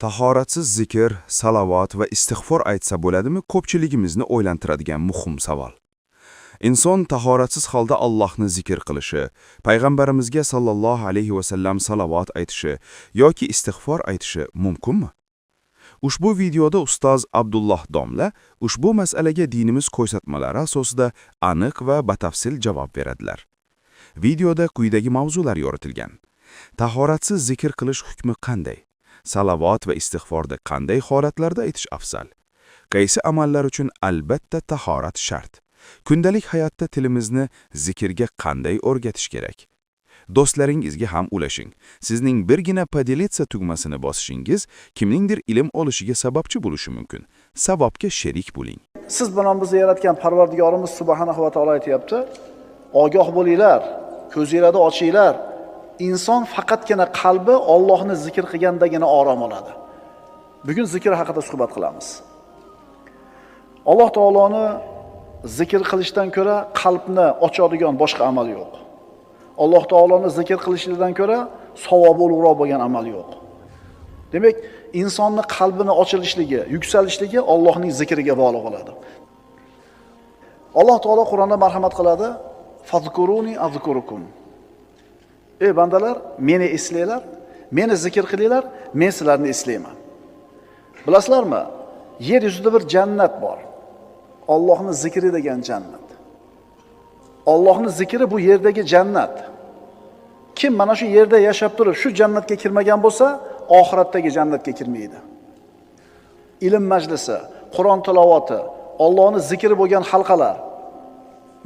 Tahoratsiz zikr, salovat va istig'for aytsa bo'ladimi? Ko'pchiligimizni o'ylantiradigan muhim savol. Inson tahoratsiz holda Allohni zikr qilishi, payg'ambarimizga sallallohu alayhi va sallam salovat aytishi yoki istig'for aytishi mumkinmi? Ushbu videoda ustoz Abdulloh domla ushbu masalaga dinimiz ko'rsatmalari asosida aniq va batafsil javob beradilar. Videoda quyidagi mavzular yoritilgan. Tahoratsiz zikr qilish hukmi qanday? Salovat va istig'forda qanday holatlarda aytish afzal? Qaysi amallar uchun albatta tahorat shart? Kundalik hayotda tilimizni zikrga qanday o'rgatish kerak? Do'stlaringizga ham ulashing. Sizning birgina podelitsa tugmasini bosishingiz kimningdir ilm olishiga sababchi bo'lishi mumkin. Savobga sherik bo'ling. Siz bilan bizni yaratgan Parvardigorimiz subhanahu va taolo aytayapti: "Ogoh bo'linglar, ko'zinglarni ochinglar. Inson faqatgina qalbi Allohni zikr qilgandagina orom oladi." Bugun zikr haqida suhbat qilamiz. Alloh taoloni zikr qilishdan ko'ra qalbni ochadigan boshqa amal yo'q. Alloh taoloni zikr qilishdan ko'ra savobi ulug'roq bo'lgan amal yo'q. Demak, insonning qalbini ochilishligi, yuksalishligi Allohning zikriga bog'liq bo'ladi. Alloh taolo Qur'onda marhamat qiladi: "Fazkuruni azkurukum." Ey bandalar, meni eslanglar, meni zikr qilinglar, men sizlarni eslayman. Bilasizlarmi? Yer yuzida bir jannat bor. Allohning zikri degan jannat. Allohning zikri bu yerdagi jannat. Kim mana shu yerda yashab turib shu jannatga kirmagan bo'lsa, oxiratdagi jannatga kirmaydi. Ilm majlisi, Qur'on tilovati, Allohning zikri bo'lgan halqalar.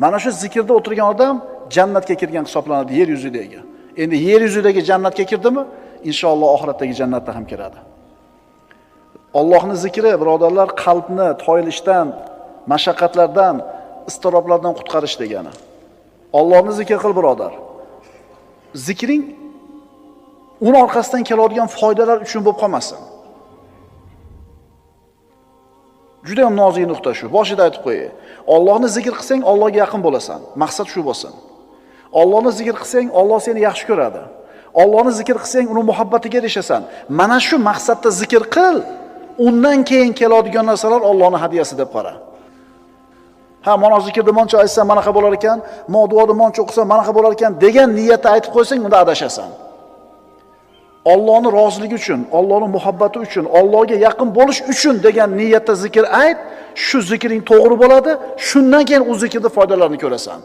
Mana shu zikrda o'tirgan odam jannatga kirgan hisoblanadi yer yuzidagi. Endi yer yuzidagi jannatga kirdimi, inshaalloh oxiratdagi jannatga ham kiradi. Allohning zikri, birodarlar, qalbni toyilishdan, mashaqqatlardan, iztiroblardan qutqarish degani. Allohni zikr qil, birodar. Zikring uni orqasidan keladigan foydalar uchun bo'lib qolmasin. Juda ham nozik nuqta shu. Boshida aytib qo'yay. Allohni zikr qilsang, Allohga yaqin bo'lasan. Maqsad shu bo'lsin. Allohni zikr qilsang, Alloh seni yaxshi ko'radi. Allohni zikr qilsang, uni muhabbatiga erishasan. Mana shu maqsadda zikr qil. Undan keyin keladigan narsalar Allohning hadiyasi deb qara. Ha, mana zikrda moncha aytsam, mana bo'lar ekan, duoda moncha o'qisam, mana bo'lar ekan degan niyatda aytib qo'ysang, unda adashasan. Allohning roziligi uchun, Allohning muhabbati uchun, Allohga yaqin bo'lish uchun degan niyatda zikr ayt, shu zikring to'g'ri bo'ladi, shundan keyin u zikrning foydalarini ko'rasan.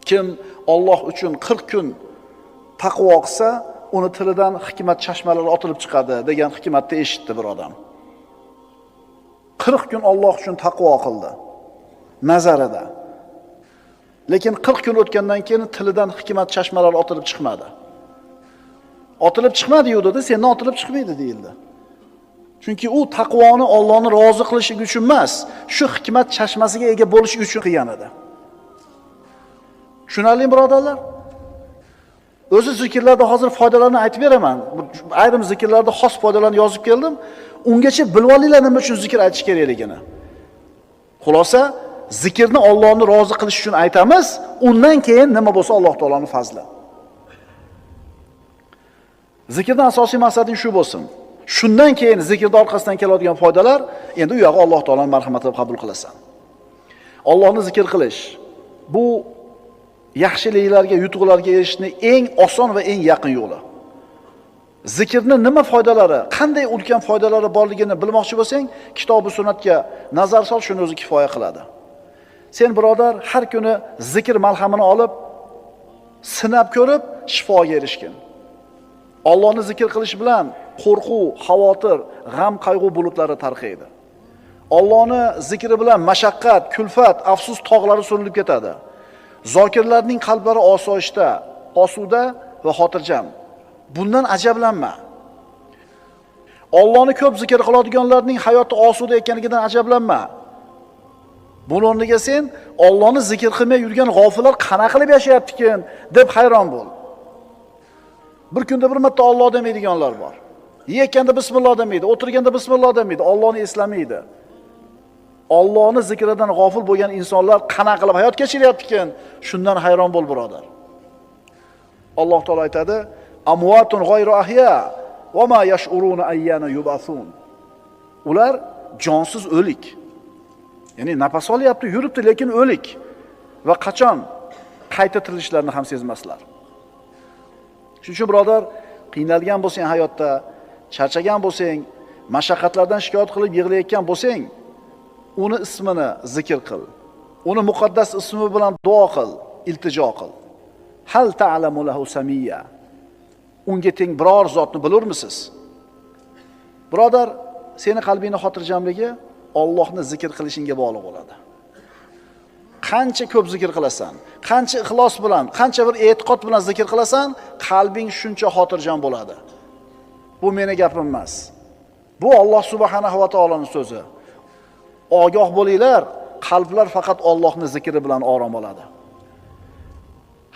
Kim Alloh uchun 40 kun taqvo qilsa, uni tilidan hikmat chashmalari otilib chiqadi degan hikmatni eshitdi bir odam. 40 kun Alloh uchun taqvo qildi nazarida. Lekin 40 kun o'tgandan keyin tilidan hikmat chashmalari otilib chiqmadi. Otilib chiqmadi-yu dedi, sendan otilib chiqmaydi deyildi. Chunki u taqvoni Allohni rozi qilishi uchun emas, shu hikmat chashmasiga ega bo'lish uchun qilgan edi. Tushunarli birodarlar? O'zi zikrlarda hozir foydalarini aytib beraman. Ayrim zikrlarda xos foydalarni yozib keldim. Ungacha bilib olinglar nima uchun zikr aytish kerakligini. Xulosa, zikrni Allohni rozi qilish uchun aytamiz, undan keyin nima bo'lsa Alloh taolaning fazli. Zikrning asosiy maqsadi shu bo'lsin. Shundan keyin zikrning orqasidan keladigan foydalar, endi u yog'i Alloh taolaning marhamatiga qabul qilasan. Allohni zikr qilish bu yaxshiliklarga, yutuqlarga erishishning eng oson va eng yaqin yo'li. Zikrning nima foydalari, qanday ulkan foydalari borligini bilmoqchi bo'lsang, kitob va sunnatga nazar sol, shuni o'zi kifoya qiladi. Sen birodar har kuni zikr malhamini olib, sinab ko'rib, shifoga erishgin. Allohni zikr qilish bilan qo'rquv, xavotir, g'am, qayg'u bulutlari tarqaydi. Allohni zikri bilan mashaqqat, kulfat, afsus tog'lari surilib ketadi. Zokirlarning qalblari osoyishta, osuda va xotirjam. Bundan ajablanma. Allohni ko'p zikr qiladiganlarning hayoti osuda ekanligidan ajablanma. Buning o'rniga sen Allohni zikr qilmay yurgan g'ofillar qanaqa qilib yashayapti-kin deb hayron bo'l. Bir kunda bir marta Alloh demaydiganlar bor. Yeykanda bismillah demaydi, o'tirganda bismillah demaydi, Allohni eslamaydi. Allohni zikridan g'ofil bo'lgan insonlar qanaqa qilib hayot kechiryapti-kin, shundan hayron bo'l birodar. Alloh taolo aytadi: "Amwatun g'ayru ahya." va ma yash'uruna ayyana yub'asun. Ular jonsiz o'lik. Ya'ni nafas olyapti, yuribdi, lekin o'lik va qachon qayta tirilishlarini ham sezmaslar. Shuning uchun birodar, qiynalgan bo'lsang hayotda, charchagan bo'lsang, mashaqqatlardan shikoyat qilib yig'layotgan bo'lsang, uni ismini zikr qil. Uni muqaddas ismi bilan duo qil, iltijo qil. Hal ta'lamu lahu samiyya. Unga teng biror zotni bilurmisiz? Birodar, seni qalbingni xotirjamligi Allohni zikr qilishingga bog'liq bo'ladi. Qancha ko'p zikr qilasan, qancha ixlos bilan, qancha bir e'tiqod bilan zikr qilasan, qalbing shuncha xotirjam bo'ladi. Bu meni gapim emas. Bu Alloh subhanahu va taoloning so'zi. Ogoh bo'linglar, qalblar faqat Allohning zikri bilan orom oladi.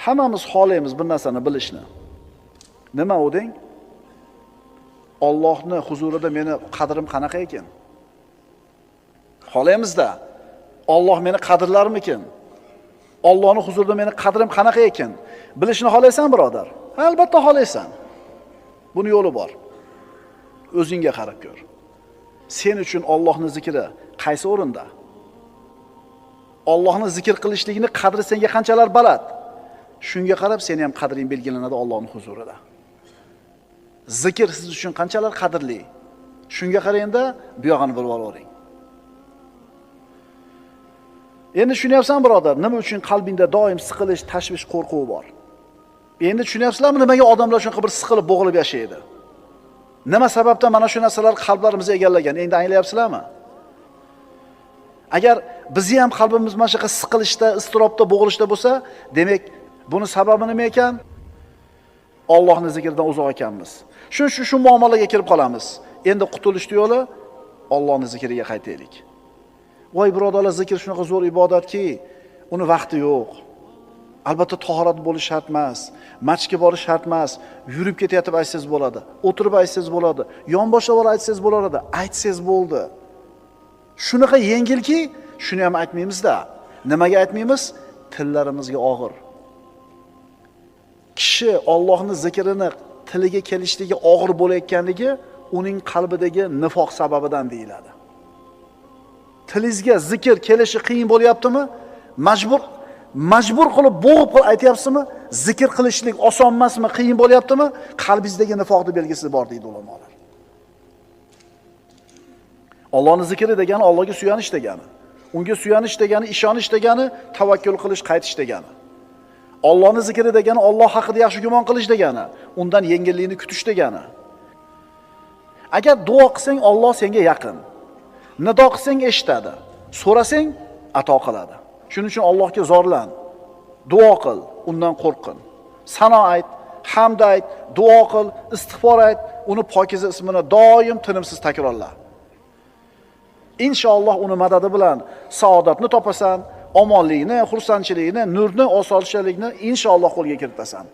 Hammamiz xohlaymiz bir narsani bilishni. Nima u deng? Allohning huzurida meni qadrim qanaqa ekan? Xohlaymiz-da. Alloh meni qadrlarmikin? Allohning huzurida meni qadrim qanaqa ekan? Bilishni xohlaysan, birodar? Albatta xohlaysan. Buni yo'li bor. O'zingga qarab ko'r. Sen uchun Allohning zikri qaysi o'rinda? Allohning zikr qilishligini qadri senga qanchalar baland? Shunga qarab seni ham qadring belgilanadi Allohning huzurida. Zikr siz uchun qanchalar qadrli? Shunga qarangda, bu yog'ini bilib olavering. Endi tushunyapsan, birodar, nima uchun qalbingda doim siqilish, tashvish, qo'rquv bor? Endi tushunyapsizlarmi, nimaga odamlar shunqa bir siqilib, bo'g'ilib yashaydi? Nima sababdan mana shu narsalar qalblarimizni egallagan? Endi anglayapsizlarmi? Agar bizni ham qalbimiz mana shunaqa siqilishda, iztirobda, bo'g'ilishda bo'lsa, demak, buni sababi nima ekan? Allohning zikridan uzoq ekanmiz. Shu muomalaga kirib qolamiz. Endi qutulish yo'li Allohning zikriga qaytaylik. Voy birodarlar, zikr shunaqa zo'r ibodatki, uni vaqti yo'q. Albatta tahorat bo'lish shart emas, masjidga borish shart emas, yurib ketayotib aytsangiz bo'ladi, o'tirib aytsangiz bo'ladi, yonboshlab olib aytsangiz bo'ladi, aytsangiz bo'ldi. Shunaqa yengilki, shuni ham aytmaymiz-da. Nimaga aytmaymiz? Tillarimizga og'ir. Kishi Allohning zikrini tiliga kelishligi og'ir bo'layotganligi uning qalbidagi nifoq sababidan deyiladi. Tilingizga zikr kelishi qiyin bo'lyaptimi? Majbur qilib bo'g'ib qilib aytyapsizmi? Zikr qilishlik oson emasmi, qiyin bo'lyaptimi? Qalbingizdagi nifoqning belgisi bor deydi ulamolar. Allohning zikri degani Allohga suyanish degani. Unga suyanish degani, ishonish degani, tavakkul qilish, qaytish degani. Allohning zikri degani Alloh haqida yaxshi gumon qilish degani, undan yengillikni kutish degani. Agar duo qilsang, Alloh senga yaqin. Nido qilsang eshitadi, so'rasang ato qiladi. Shuning uchun Allohga zorlan, duo qil, undan qo'rqin. Sano ayt, hamd ayt, duo qil, istig'for ayt, uni pokiza ismini doim tinimsiz takrorla. Inshaalloh uni madadi bilan saodatni topasan, omonlikni, xursandchilikni, nurni, osoyishtalikni inshaalloh qo'lga kiritasan.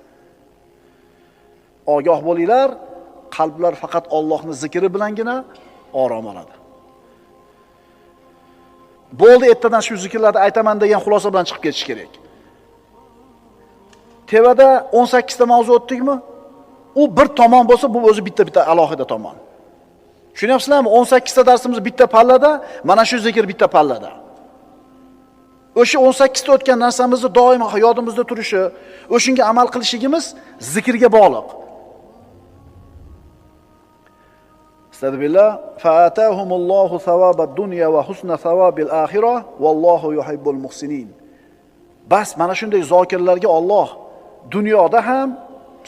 Ogoh bo'linglar, qalblar faqat Allohning zikri bilangina orom oladi. Bo'ldi, ertadan shu zikrlarni aytaman degan xulosa bilan chiqib ketish kerak. Tevada 18 ta mavzu o'tdikmi? U bir tomon bo'lsa, bu o'zi bitta alohida tomon. Tushunyapsizlarmi? 18 ta darsimiz bitta pallada, mana shu zikr bitta pallada. O'sha 18 ta o'tgan narsamizni doim yodimizda turishi, o'shunga amal qilishligimiz zikrga bog'liq. Astagfirullah. Fa'atahumullohu thawabad dunya va husna thawabil axirah vallohu yuhibbul muhsinin. Bas mana shunday zokirlarga Alloh dunyoda ham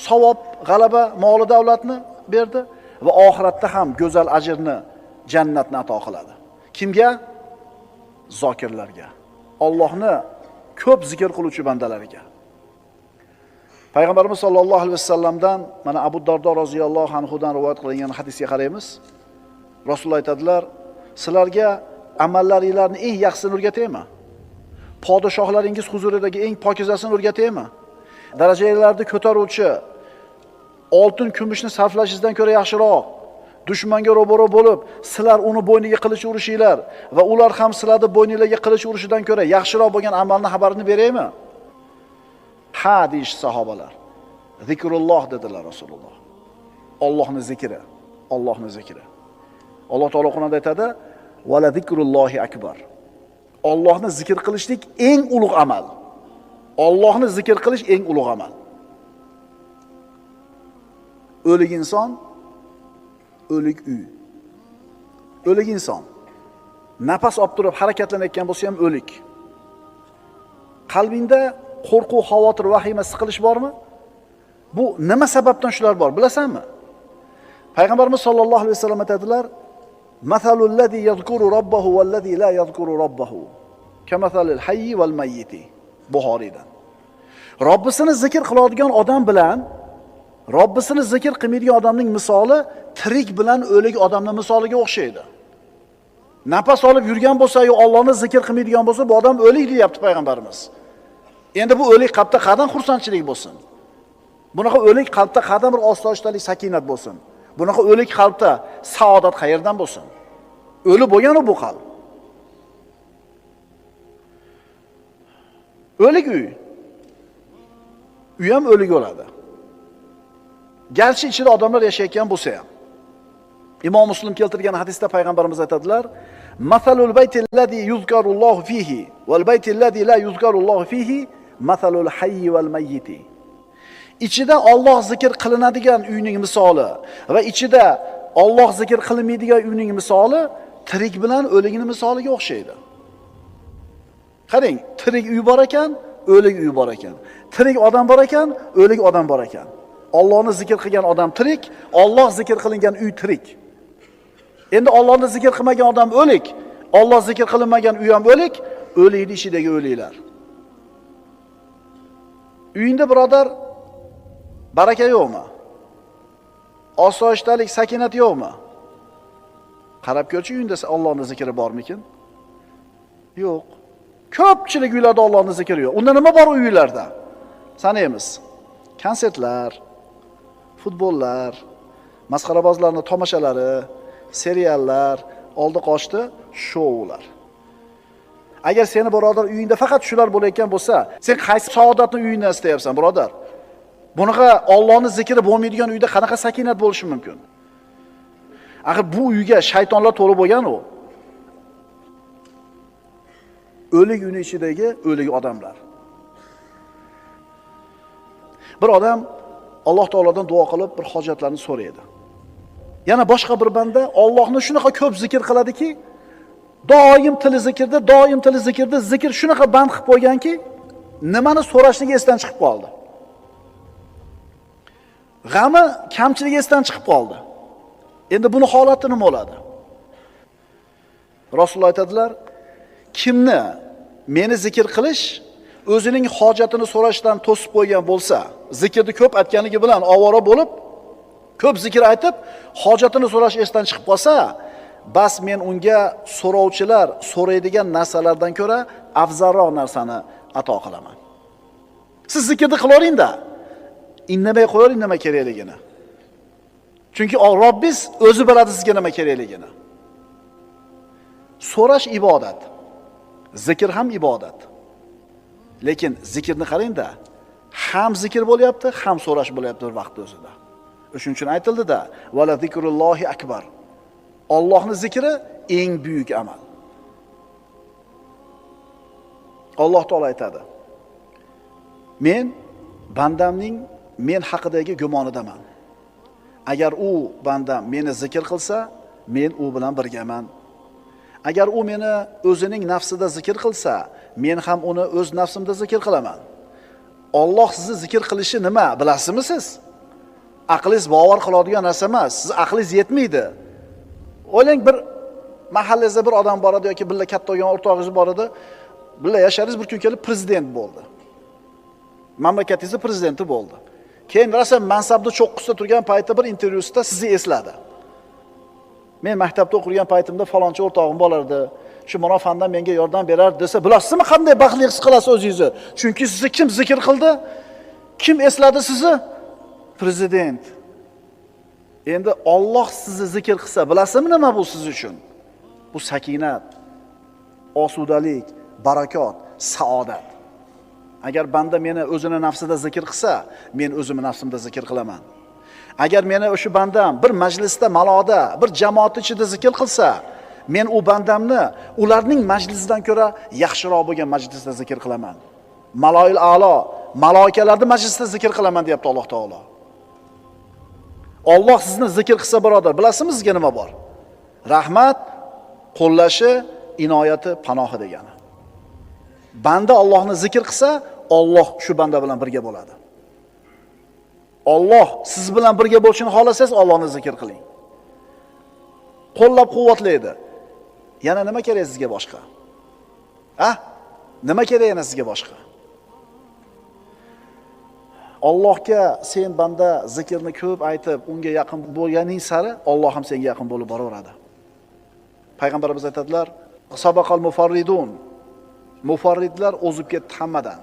savob, g'alaba, mol davlatni berdi va oxiratda ham go'zal ajrni, jannatni ato qiladi. Kimga? Zokirlarga. Allohni ko'p zikr qiluvchi bandalariga. Payg'ambarimiz sollallohu alayhi vasallamdan mana Abu Dardo roziyallohu anhudan rivoyat qilingan hadisga qaraymiz. Rasululloh aytadilar, sizlarga amallaringlarni eng yaxshisini o'rgataymi? Podshohlaringiz huzuridagi eng pokizasini o'rgataymi? Darajalarni ko'taruvchi, oltin, kumushni sarflashingizdan ko'ra yaxshiroq, dushmanga ro'baro bo'lib, sizlar uni bo'yniga qilich urishinglar va ular ham sizlarni bo'yningizga qilich urishidan ko'ra yaxshiroq bo'lgan amalni xabarini beraymi? Ha, deyish sahobalar. Zikrulloh dedilar Rasululloh. Allohning zikri, Allohning zikri. Alloh taolo Qur'onda aytadi: "Va la zikrullohi akbar." Allohni zikr qilishlik eng ulug' amal. Allohni zikr qilish eng ulug' amal. O'lik inson, o'lik uy. O'lik inson nafas olib turib harakatlanayotgan bo'lsa ham o'lik. Qalbingda qo'rquv, xavotir, vahima, siqilish bormi? Bu nima sababdan shular bor, bilasanmi? Payg'ambarimiz sollallohu alayhi vasallam aytadilar: "Masalul ladzi yazkuru robbahu val ladzi la yazkuru robbahu, kamasalil hayyi val mayyiti." Buxoriydan. Robbisini zikr qiladigan odam bilan Robbisini zikr qilmaydigan odamning misoli tirik bilan o'lik odamning misoliga o'xshaydi. Nafas olib yurgan bo'lsa, yo Allohni zikr qilmaydigan bo'lsa, bu odam o'lik deyapti payg'ambarimiz. Endi bu o'lik qalbda qadam xursandchilik bo'lsin. Bunaqa o'lik qalbda qadam bir osoyishtalik, sakinat bo'lsin. Bunaqa o'lik qalbda saodat qayerdan bo'lsin? O'li bo'lgan bu qalb. O'lik uy. Uy ham o'lik bo'ladi. Garchi ichida odamlar yashayotgan bo'lsa ham. Imom Muslim keltirgan hadisda payg'ambarimiz aytadilar: "Masalul baytillazi yuzkarullohu fihi val baytillazi la yuzkarullohu fihi masalul hayyi val mayyiti." Ichida Alloh zikr qilinadigan uyning misoli va ichida Alloh zikr qilinmaydigan uyning misoli tirik bilan o'ligning misoliga o'xshaydi. Qarang, tirik uy bor ekan, o'lik uy bor ekan. Tirik odam bor ekan, o'lik odam bor ekan. Allohni zikr qilgan odam tirik, Alloh zikr qilingan uy tirik. Endi Allohni zikr qilmagan odam o'lik, Alloh zikr qilinmagan uy ham o'lik, o'likning ichidagi o'liklar. Uyingda birodar baraka yo'qmi? Osoyishtalik, sakinat yo'qmi? Qarab ko'rchi, uyingda Allohning zikri bormikin? Yo'q. Ko'pchilik uylarda Allohning zikri yo'q. Unda nima bor uylarda? Sanaymiz. Konsertlar, futbollar, masxarabozlarning tomoshalari, seriallar, oldi qochdi shoular. Agar seni birodar uyingda faqat shular bo'layotgan bo'lsa, sen qaysi saodatni uyingda istayapsan, birodar? Bunaqa Allohning zikri bo'lmaydigan uyda qanaqa sakinat bo'lishi mumkin? Axir bu uyga shaytonlar to'lib bo'lgan u. O'lik uyning ichidagi o'lik odamlar. Bir odam Alloh taolodan duo qilib bir hojatlarni so'raydi. Yana boshqa bir banda Allohni shunaqa ko'p zikr qiladiki, doim tili zikrda, zikr shunaqa band qilib qo'yganki, nimani so'rashligi esdan chiqib qoldi. G'ami, kamchiligi esdan chiqib qoldi. Endi buni holati nima bo'ladi? Rasululloh aytadilar: kimni meni zikr qilish o'zining hojatini so'rashdan to'sib qo'ygan bo'lsa, zikrni ko'p aytganligi bilan ovora bo'lib, ko'p zikr aytib, hojatini so'rash esdan chiqib qolsa, bas men unga so'rovchilar so'raydigan narsalardan ko'ra afzalroq narsani ato qilaman. Siz zikrni qilaveringda, indamay qo'ying nima kerakligini. Chunki Robbingiz o'zi biladi sizga nima kerakligini. So'rash ibodat. Zikr ham ibodat. Lekin zikrni qarangda, ham zikr bo'lyapti, ham so'rash bo'lyapti bir vaqt o'zida. Shuning uchun aytildi-da, "Vala zikrullohi akbar." Allohning zikri eng buyuk amal. Alloh taolo aytadi: "Men bandamning men haqidagi gumonidaman. Agar u bandam meni zikr qilsa, men u bilan birgaman. Agar u meni o'zining nafsida zikr qilsa, men ham uni o'z nafsimda zikr qilaman." Alloh sizni zikr qilishi nima, bilasizmi siz? Aqlingiz bavar qiladigan narsa emas. Siz aqlingiz yetmaydi. O'ylang, bir mahallangizda bir odam bor edi yoki billa katta bo'lgan o'rtog'ingiz bor edi. Billa yasharingiz, bir kun kelib prezident bo'ldi. Mamlakatingizning prezidenti bo'ldi. Keyin rosa mansabda cho'qqisida turgan paytda bir intervyusida sizni esladi. Men maktabda o'qigan paytimda falonchi o'rtog'im bo'lardi. Shu mana fandan menga yordam berardi desa, bilasizmi qanday baxtli his qilasiz o'zingizni? Chunki sizni kim zikr qildi? Kim esladi sizni? Prezident. Endi Alloh sizni zikr qilsa, bilasizmi nima bu siz uchun? Bu sakinat, osudalik, barakot, saodat. Agar banda meni o'zini nafsida zikr qilsa, men o'zimni nafsimda zikr qilaman. Agar meni o'sha bandam bir majlisda, maloda, bir jamoat ichida zikr qilsa, men u bandamni ularning majlisidan ko'ra yaxshiroq bo'lgan majlisda zikr qilaman. Maloil a'lo, maloikalarning majlisida zikr qilaman deyapti Alloh taolo. Alloh sizni zikr qilsa birodar, bilasizmi sizga nima bor? Rahmat, qo'llashi, inoyati, panohi degani. Banda Allohni zikr qilsa, Alloh shu banda bilan birga bo'ladi. Alloh siz bilan birga bo'lishini xohlasangiz, Allohni zikr qiling. Qo'llab-quvvatlaydi. Yana nima kerak sizga boshqa? Nima kerak yana sizga boshqa? Allohga sen banda zikrni ko'p aytib, unga yaqin bo'lganing sari Alloh ham senga yaqin bo'lib boraveradi. Payg'ambarimiz aytadilar: "Sabaqal mufarridun." Mufarridlar o'zib ketdi hammadan.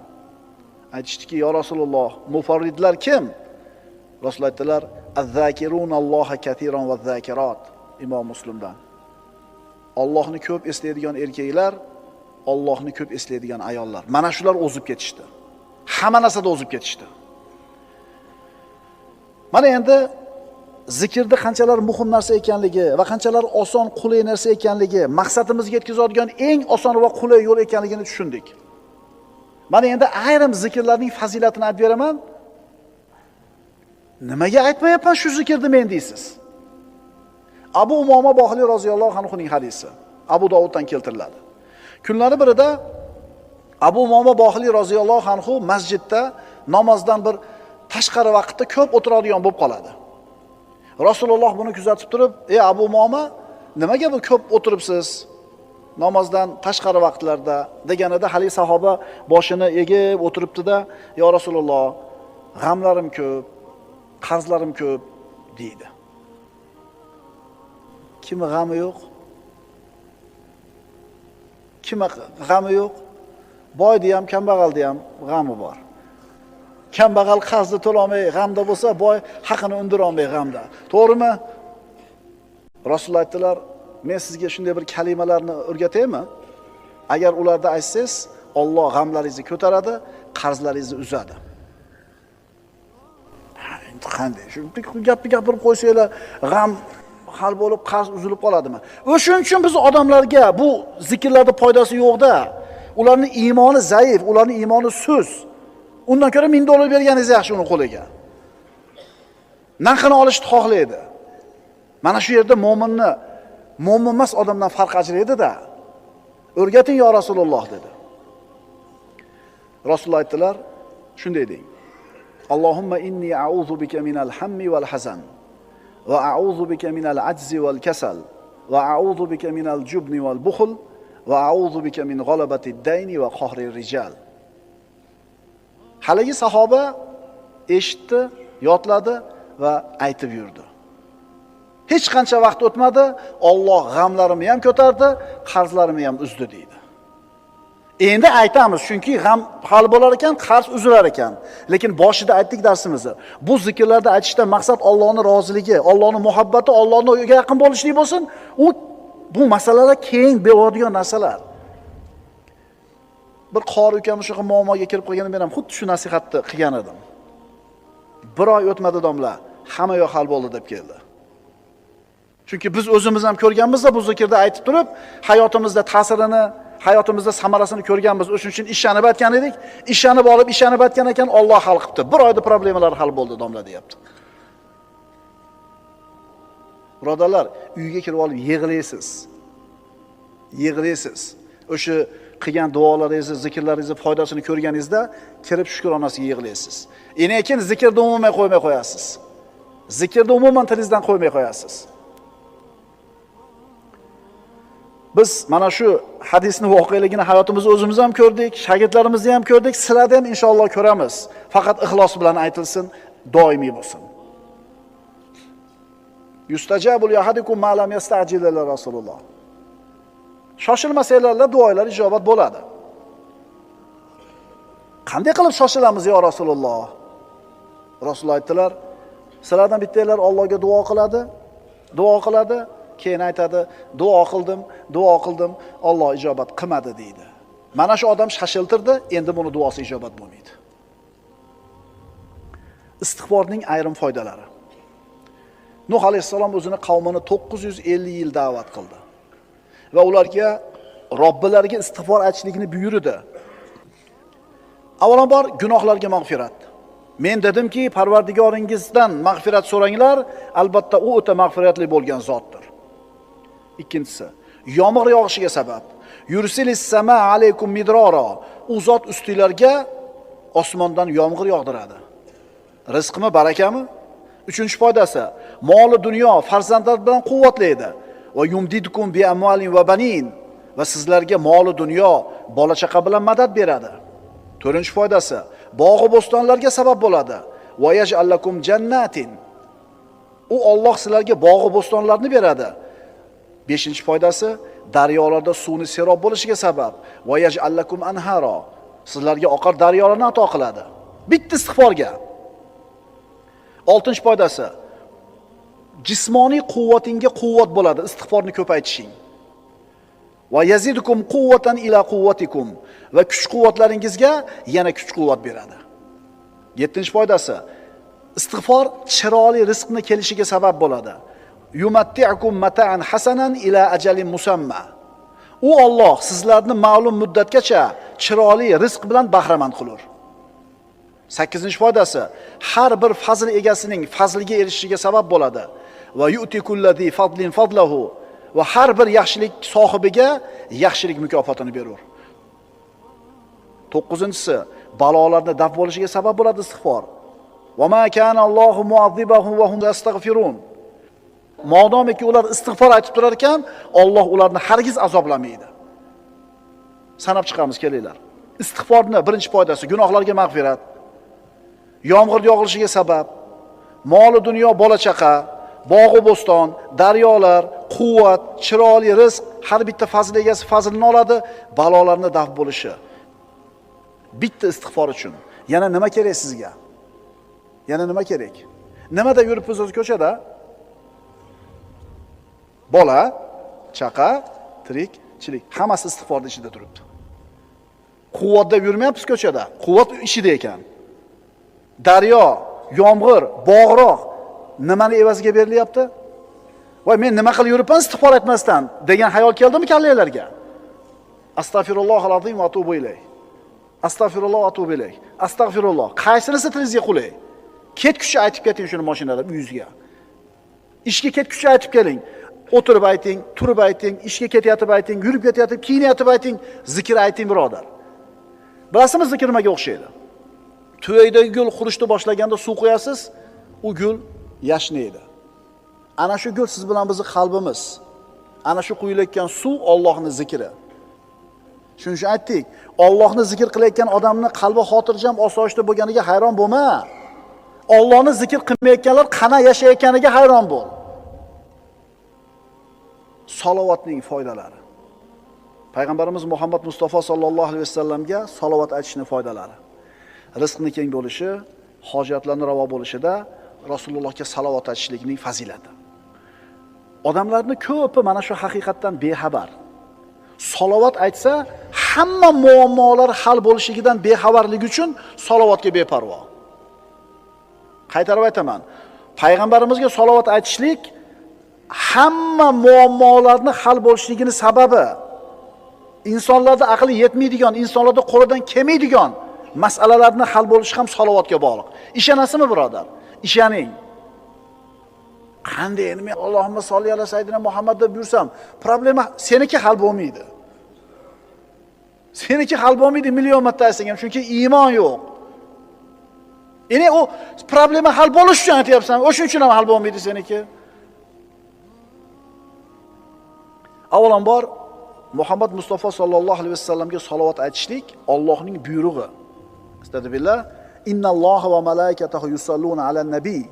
Aytishdiki: "Ya Rasululloh, mufarridlar kim?" Rasul aytdilar: "Az-zakirunalloha katiran vaz-zakirat." Imom Muslimdan. Allohni ko'p eslaydigan erkaklar, Allohni ko'p eslaydigan ayollar. Mana shular o'zib ketishdi. Hamma narsada o'zib ketishdi. Mana endi zikrda qanchalar muhim narsa ekanligi va qanchalar oson, qulay narsa ekanligi, maqsadimizga yetkazadigan eng oson va qulay yo'l ekanligini tushundik. Mana endi ayrim zikrlarning fazilatini aytib beraman. Nimaga aytmayapman shu zikrni men deysiz? Abu Umoma Bohiliy roziyallohu anhuning hadisi Abu Dovuddan keltiriladi. Kunlari birida Abu Umoma Bohiliy roziyallohu anhu masjidda namozdan bir tashqari vaqtda ko'p o'tiradigan bo'lib qoladi. Rasululloh buni kuzatib turib: "Ey Abu Umoma, nimaga bu ko'p o'tiribsiz namozdan tashqari vaqtlarda?" deganida hali sahoba boshini egib o'tiribdi-da: "Ya Rasululloh, g'amlarim ko'p, qarzlarim ko'p" deydi. Kimi g'ami yo'q? Kimi g'ami yo'q? Boyda ham, kambag'alda ham g'ami bor. Kambag'al qarzni to'lamay g'amda bo'lsa, boy haqini undira olmay g'amda. To'g'rimi? Rasululloh aytdilar: "Men sizga shunday bir kalimalarni o'rgataymi? Agar ularda aytsangiz, Alloh g'amlaringizni ko'taradi, qarzlaringizni uzadi." Endi qanday? Shu gapni gapirib qo'ysanglar, g'am hal bo'lib qarz uzilib qoladimi? O'shuning uchun biz odamlarga bu zikrlarda foydasi yo'qda. Ularning iymoni zaif, ularning iymoni sust. Undan ko'ra $1000 berganingiz yaxshi uni qo'liga. Narxini olishni xohlaydi. Mana shu yerda mo'minni mo'min emas odamdan farq ajraydi-da. O'rgating yo Rasululloh dedi. Rasululloh aytdilar, shunday deng: "Allohumma inni a'udhu bika minal hammi wal hazan va a'udhu bika minal ajzi wal kasal va a'udhu bika minal jubni wal bukhl va a'udhu bika min ghalabati ad-dayni va qahri rijal." Haligi sahoba eshitdi, yodladi va aytib yurdi. Hech qancha vaqt o'tmadi, Alloh g'amlarimni ham ko'tardi, qarzlarimni ham uzdi deydi. Endi aytamiz, chunki g'am hal bo'lar ekan, qarz uzilar ekan. Lekin boshida aytdik darsimizni. Bu zikrlarda aytishdan maqsad Allohning roziligi, Allohning muhabbati, Allohning yaqin bo'lishlik bo'lsin. Bu masalalar keng bo'ladigan narsalar. Bir qori ukam shunaqa muammoga kirib qolganida men ham xuddi shu nasihatni qilgan edim. Bir oy o'tmadi domla, hamma yo'q hal bo'ldi deb keldi. Chunki biz o'zimiz ham ko'rganmiz-da bu zikrda aytib turib, hayotimizda ta'sirini, hayotimizda samarasini ko'rganmiz. O'shuning uchun ishlanib aytgan edik. Ishlanib olib, ishlanib aytgan ekan, Alloh hal qilibdi. Bir oyda problemalar hal bo'ldi domla deyapti. Birodarlar, uyga kirib olib yig'laysiz. Yig'laysiz. O'sha qilgan duolaringizni, zikrlaringizni foydasini ko'rganingizda kirib shukronasiga yig'laysiz. Keyin zikrni umuman qo'ymay qo'yasiz. Zikrni umuman tilingizdan qo'ymay qo'yasiz. Biz mana shu hadisni voqeligini hayotimizda o'zimiz ham ko'rdik, shogirdlarimizni ham ko'rdik, sizlarda ham inshaalloh ko'ramiz. Faqat ixlos bilan aytilsin, doimiy bo'lsin. Yustajabu li ahadikum ma lam yasta'jil ila Rasululloh. Shoshilmasanglar duolar ijobat bo'ladi. Qanday qilib shoshilamiz yo Rasululloh? Rasululloh aytdilar, sizlardan bittanglar Allohga duo qiladi, keyin aytadi, duo qildim, Alloh ijobat qilmadi deydi. Mana shu odam shashiltirdi, endi buni duosi ijobat bo'lmaydi. Istig'forning ayrim foydalari. Nuh alayhissalom o'zini qavmini 950 yil da'vat qildi. Va ularga Robbilariga istig'for aytishlikni buyurdi. Avvalambor gunohlarga mag'firat. Men dedimki, Parvardigoringizdan mag'firat so'ranglar, albatta u o'ta mag'firatli bo'lgan zotdir. Ikkinchisi, yomg'ir yog'ishiga sabab. Yursilis sama alaykum midrora. U zot ustinglarga osmondan yomg'ir yog'diradi. Rizqmi, barakami? Uchinchi foydasi, moli dunyo, farzandlar bilan quvvatlaydi. Va yumdidukum bi amwalin va banin. Va sizlarga moli dunyo, bola chaqa bilan madad beradi. To'rtinchi foydasi, bog' va bo'stonlarga sabab bo'ladi. Va yaj'alakum jannatin. U Alloh sizlarga bog' va bo'stonlarni beradi. Beshinchi foydasi, daryolarda suvni serob bo'lishiga sabab. Va yaj'alakum anhara. Sizlarga oqar daryolarni ato qiladi. Bitta istig'forga. Oltinchi foydasi, jismoniy quvvatingga quvvat bo'ladi istig'forni ko'paytishing. Va yazidukum quvvatan ila quvvatikum. Va kuch-quvvatlaringizga yana kuch-quvvat beradi. 7-foydasi, istig'for chiroyli rizqni kelishiga sabab bo'ladi. Yumatti'ukum mata'an hasanan ila ajalin musamma. U Alloh sizlarni ma'lum muddatgacha chiroyli rizq bilan bahramand qilur. 8-foydasi, har bir fazl egasining fazliga erishishiga sabab bo'ladi. Va yu'tikulladhi fadlin fadlahu. Va har bir yaxshilik sohibiga yaxshilik mukofotini berur. 9-si, balolarni daf bo'lishiga sabab bo'ladi istig'for. Va ma kana Allohu mu'azzibahum va hum yastaghfirun. Modomiki ular istig'for aytib turar ekan, Alloh ularni hargiz azoblamaydi. Sanab chiqamiz, kelinglar. Istig'forning birinchi foydasi gunohlarga mag'firat. Yomg'ir yog'ilishiga sabab, moli dunyo, bola chaqa, bog' va bo'ston, daryolar, quvvat, chiroyli rizq, har bitta fazl egasi fazlini oladi, balolarni daf bo'lishi. Bitta istig'for uchun. Yana nima kerak sizga? Yana nima kerak? Nimada yuribsiz o'z ko'chada? Bola, chaqa, tirikchilik, hammasi istig'forning ichida turibdi. Quvvatda yurmayapsiz ko'chada, quvvat ishida ekan. Daryo, yomg'ir, bog'roq nimani evaziga berilyapti? Voy, men nima qilib yuribman istig'for aytmasdan degan xayol keldimi kallanglarga? Astagfirullohal azim va atubu ilayh. Astagfirulloh va atubu ilayh. Astagfirulloh. Qaysinisi tilingizga qulay? Ketguncha aytib keting shuni mashinada uyingizga. Ishga ketguncha aytib keling. O'tirib ayting, turib ayting, ishga ketayotib ayting, yurib ketayotib, kiyinayotib ayting, zikr ayting birodar. Bilasizmi zikr nimaga o'xshaydi? To'ydagi gul qurishni boshlaganda suv qo'yasiz, u gul yashnaydi. Ana shu gul siz bilan bizning qalbimiz. Ana shu quyilayotgan suv Allohning zikri. Shuning uchun aytdik, Allohni zikr qilayotgan odamning qalbi xotirjam, osoyishta bo'lganiga hayron bo'lma. Allohni zikr qilmayotganlar qana yashayotganiga hayron bo'l. Salovatning foydalari. Payg'ambarimiz Muhammad Mustafa sallallohu alayhi vasallamga salovat aytishning foydalari. Rizqning keng bo'lishi, hojatlarning ravo bo'lishida Rasulullohga salovat aytishlikning fazilati. Odamlarning ko'pi mana shu haqiqatdan bexabar. Salovat aytsa, hamma muammolar hal bo'lishigidan bexabarligi uchun salovatga beparvo. Qaytarib aytaman, payg'ambarimizga salovat aytishlik hamma muammolarni hal bo'lishligining sababi. Insonlarda aqli yetmaydigan, insonlarda qo'lidan kelmaydigan masalalarni hal bo'lishi ham salovatga bog'liq. Ishonasizmi, birodar? Ishoning. Qanday men Allohumma solli ala sayyidina Muhammad deb yursam, problema seniki hal bo'lmaydi. Seniki hal bo'lmaydi million marta aytsang ham, chunki iymon yo'q. Ya'ni u problema hal bo'lish uchun aytyapsan, o'shuning uchun ham hal bo'lmaydi seniki. Avvalambor Muhammad Mustafa sallallohu alayhi vasallamga salovat aytishlik Allohning buyrug'i. Astagfirullah. Innalloha va malaikatahu yusalluna alan nabiy.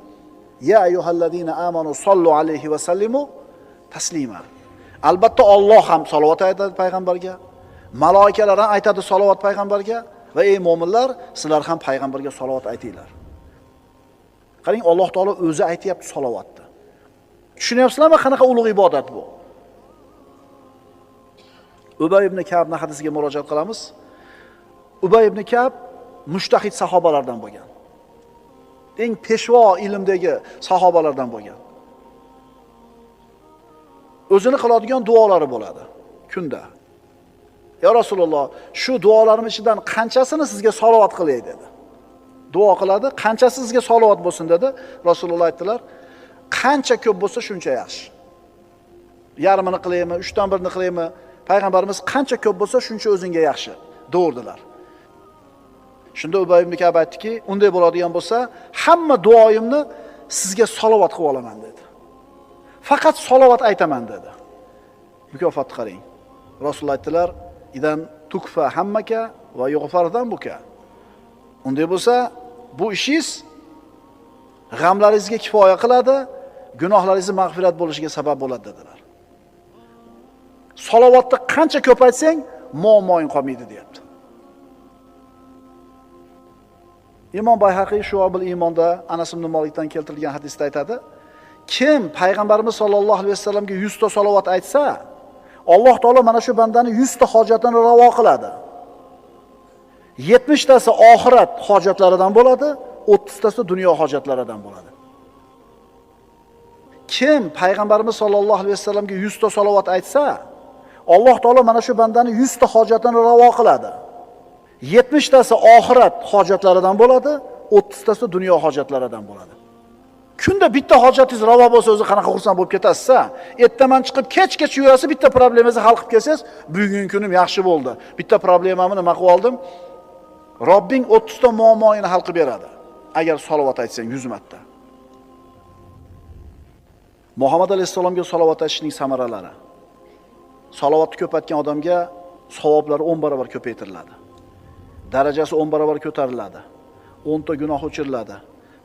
Ya ayyuhallazina amanu sallu alayhi va sallimu taslima. Albatta Alloh ham salovat aytadi payg'ambarga, malaikalar ham aytadi salovat payg'ambarga va ey mu'minlar, sizlar ham payg'ambarga salovat aytinglar. Qarang, Alloh taolo o'zi aytayapti salovatni. Tushunyapsizlarmi qanaqa ulug' ibodat bu? Ubay ibn Ka'bning hadisiga murojaat qilamiz. Ubay ibn Ka'b mushtahid sahobalardan bo'lgan. Eng peshvo ilmdagi sahobalardan bo'lgan. o'zini qiladigan duolari bo'ladi kunda. Ya Rasululloh, shu duolarim ichidan qanchasini sizga salovat qilay dedi. Duo qiladi, qanchasi sizga salovat bo'lsin dedi. Rasululloh aytdilar, qancha ko'p bo'lsa shuncha yaxshi. Yarmini qilaymi, 3dan 1ni qilaymi? Payg'ambarimiz qancha ko'p bo'lsa shuncha o'zingga yaxshi deurdilar. Shunda Ubay ibn Ka'b aytdiki, unday bo'ladigan bo'lsa, hamma duoyimni sizga salovat qilib olaman dedi. Faqat salovat aytaman dedi. Mukofot qarang. Rasululloh aytdilar, idan tukfa hammaka va yughfardan buka. Unday bo'lsa, bu ishingiz g'amlaringizga kifoya qiladi, gunohlaringizni mag'firat bo'lishiga sabab bo'ladi dedilar. Salovatni qancha ko'p aytsang, muammoing qolmaydi deyapti. Imom Bayhaqiy Shu'abul Iymonda Anas ibn Malikdan keltirilgan hadisda aytadi, kim payg'ambarimiz sollallohu alayhi vasallamga 100 ta salovat aytsa, Alloh taolo mana shu bandani 100 ta hojatini ravo qiladi. 70 tasi oxirat hojatlaridan bo'ladi, 30 tasi dunyo hojatlaridan bo'ladi. Kim payg'ambarimiz sollallohu alayhi vasallamga 100 ta salovat aytsa, Alloh taolo mana shu bandani 100 ta hojatini ravo qiladi. 70 tasi oxirat hojatlaridan bo'ladi, 30 tasi dunyo hojatlaridan bo'ladi. Kunda bitta hojatingiz ravo bo'lsa, o'zi qanaqa xursand bo'lib ketasiz-a? Ertaman chiqib kech-kech yurasiz, bitta problemangizni hal qilib kelsangiz, bugungi kunim yaxshi bo'ldi. Bitta problemamni nima qilib oldim? Robbing 30 ta muammoini hal qilib beradi. Agar salovat aytsang 100 marta. Muhammad alayhisalomga salovat aytishning samaralari. Salovatni ko'paytgan odamga savoblari 10 barobar ko'paytiriladi. Darajasi 10 barobar ko'tariladi. 10 ta gunoh o'chiriladi.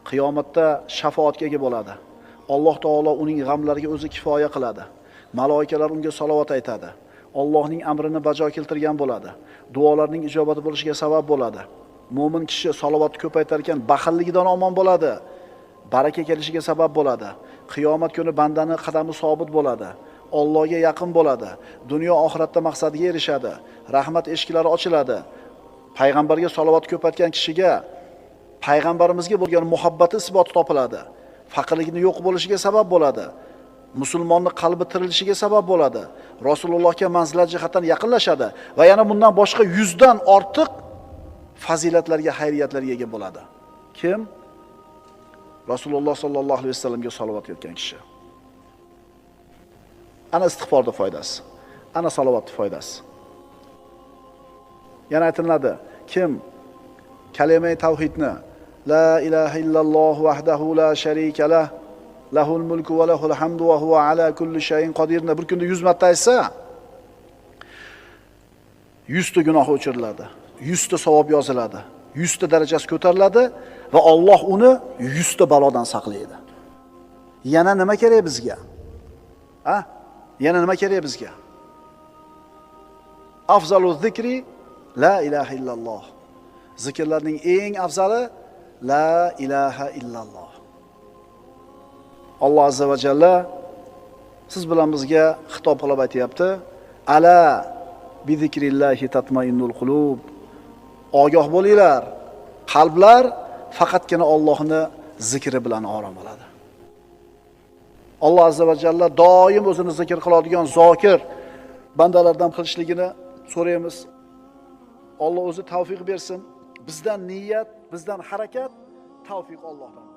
Qiyomatda shafoatga ega bo'ladi. Alloh taolo uning g'amlariga o'zi kifoya qiladi. Maloikalar unga salovat aytadi. Allohning amrini bajo keltirgan bo'ladi. Duolarning ijobati bo'lishiga sabab bo'ladi. Mo'min kishi salovatni ko'paytar ekan, baxilligidan omon bo'ladi. Baraka kelishiga sabab bo'ladi. Qiyomat kuni bandani qadami sobit bo'ladi. Allohga yaqin bo'ladi. Dunyo oxiratda maqsadiga erishadi. Rahmat eshiklari ochiladi. Payg'ambarga salovat ko'paytgan kishiga payg'ambarimizga bo'lgan muhabbati isboti topiladi. Faqirligini yo'q bo'lishiga sabab bo'ladi. Musulmonning qalbi tirilishiga sabab bo'ladi. Rasulullohga manzilat jihatdan yaqinlashadi va yana bundan boshqa 100 dan ortiq fazilatlarga, xayriyatlarga ega bo'ladi. Kim? Rasululloh sollallohu alayhi vasallamga salovat etgan kishi. Ana istig'forning foydasi. Ana salovatning foydasi. Yana aytiladi, kim kalima tavhidni la ilaha illalloh vahdahu la sharika lah lahul mulku va lahul hamdu va huva ala kulli shay'in qodirni bir kunda 100 marta aytsa, 100 ta gunoh o'chiriladi, 100 ta savob yoziladi, 100 ta darajasi ko'tariladi va Alloh uni 100 ta balodan saqlaydi. Yana nima kerak bizga? Ha? Yana nima kerak bizga? Afzalu zikri la ilaha illalloh. Zikrlarning eng afzali la ilaha illalloh. Alloh azza va jalla siz bilan bizga xitob qilib aytayapti. Ala bi zikrillahi tatmainnul qulub. Ogoh bo'linglar, qalblar faqatgina Allohning zikri bilan orom oladi. Alloh azza va jalla doim o'zini zikr qiladigan zokir bandalardan qilishligini so'raymiz. Alloh o'zi tavfiq bersin. Bizdan niyat, bizdan harakat, tavfiq Allohdan.